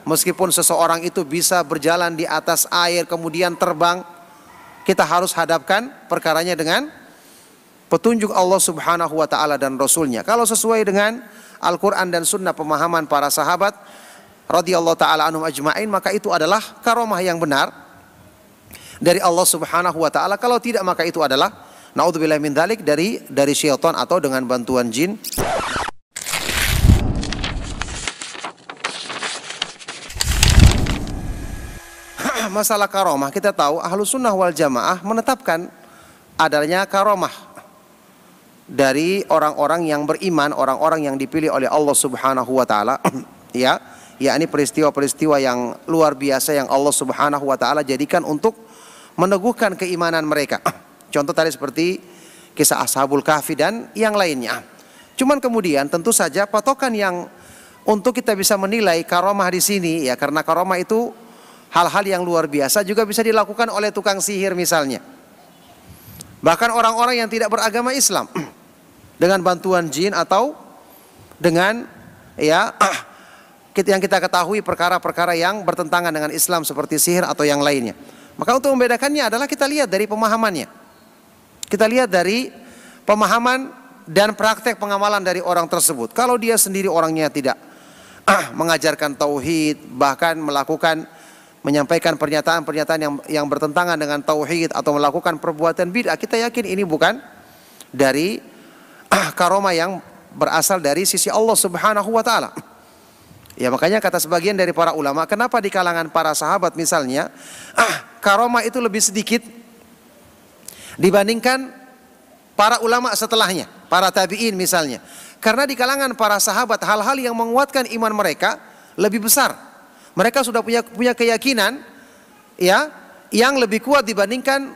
Meskipun seseorang itu bisa berjalan di atas air kemudian terbang, kita harus hadapkan perkaranya dengan petunjuk Allah Subhanahu wa ta'ala dan Rasulnya. Kalau sesuai dengan Al-Quran dan Sunnah pemahaman para sahabat radhiyallahu ta'ala anhum ajma'in, maka itu adalah karomah yang benar dari Allah Subhanahu wa ta'ala. Kalau tidak, maka itu adalah naudzubillah min dzalik dari syaitan atau dengan bantuan jin. Masalah karomah, kita tahu Ahlus Sunnah wal Jamaah menetapkan adanya karomah dari orang-orang yang beriman, orang-orang yang dipilih oleh Allah Subhanahu wa ta'ala, ya, yakni peristiwa-peristiwa yang luar biasa yang Allah Subhanahu wa ta'ala jadikan untuk meneguhkan keimanan mereka. Contoh tadi seperti kisah Ashabul Kahfi dan yang lainnya. Cuman kemudian tentu saja patokan yang untuk kita bisa menilai karomah di sini, ya, karena karomah itu hal-hal yang luar biasa juga bisa dilakukan oleh tukang sihir misalnya. Bahkan orang-orang yang tidak beragama Islam dengan bantuan jin atau dengan yang kita ketahui perkara-perkara yang bertentangan dengan Islam seperti sihir atau yang lainnya. Maka untuk membedakannya adalah kita lihat dari pemahamannya. Kita lihat dari pemahaman dan praktek pengamalan dari orang tersebut. Kalau dia sendiri orangnya tidak mengajarkan tauhid, bahkan menyampaikan pernyataan-pernyataan yang bertentangan dengan tauhid atau melakukan perbuatan bid'ah, kita yakin ini bukan dari karomah yang berasal dari sisi Allah Subhanahu wa ta'ala. Ya, makanya kata sebagian dari para ulama, kenapa di kalangan para sahabat misalnya karomah itu lebih sedikit dibandingkan para ulama setelahnya, para tabi'in misalnya. Karena di kalangan para sahabat hal-hal yang menguatkan iman mereka lebih besar. Mereka sudah punya keyakinan, ya, yang lebih kuat dibandingkan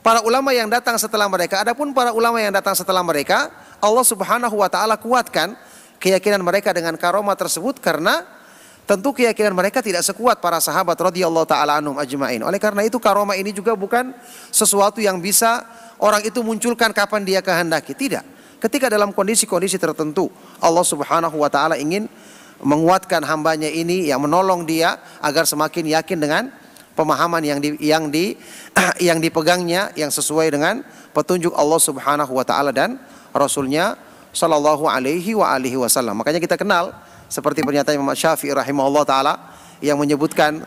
para ulama yang datang setelah mereka. Adapun para ulama yang datang setelah mereka, Allah Subhanahu wa ta'ala kuatkan keyakinan mereka dengan karomah tersebut, karena tentu keyakinan mereka tidak sekuat para sahabat radhiyallahu ta'ala anhum ajma'in. Oleh karena itu karomah ini juga bukan sesuatu yang bisa orang itu munculkan kapan dia kehendaki. Tidak. Ketika dalam kondisi-kondisi tertentu Allah Subhanahu wa ta'ala ingin menguatkan hambanya ini, yang menolong dia agar semakin yakin dengan pemahaman yang dipegangnya, yang sesuai dengan petunjuk Allah Subhanahu wa ta'ala dan Rasulnya sallallahu alaihi wa alihi wasallam. Makanya kita kenal seperti pernyataan Imam Syafi'i rahimahullah ta'ala yang menyebutkan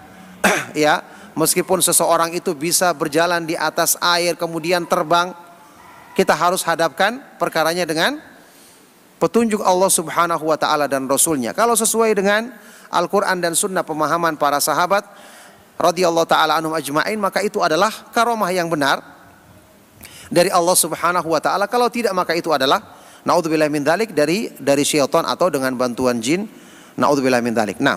ya, meskipun seseorang itu bisa berjalan di atas air kemudian terbang, kita harus hadapkan perkaranya dengan petunjuk Allah Subhanahu wa ta'ala dan Rasulnya. Kalau sesuai dengan Al-Quran dan Sunnah pemahaman para sahabat radhiyallahu ta'ala anhum ajma'in, maka itu adalah karomah yang benar dari Allah Subhanahu wa ta'ala. Kalau tidak, maka itu adalah naudzubillah min dzalik dari syaitan atau dengan bantuan jin. Naudzubillah min dzalik. Nah,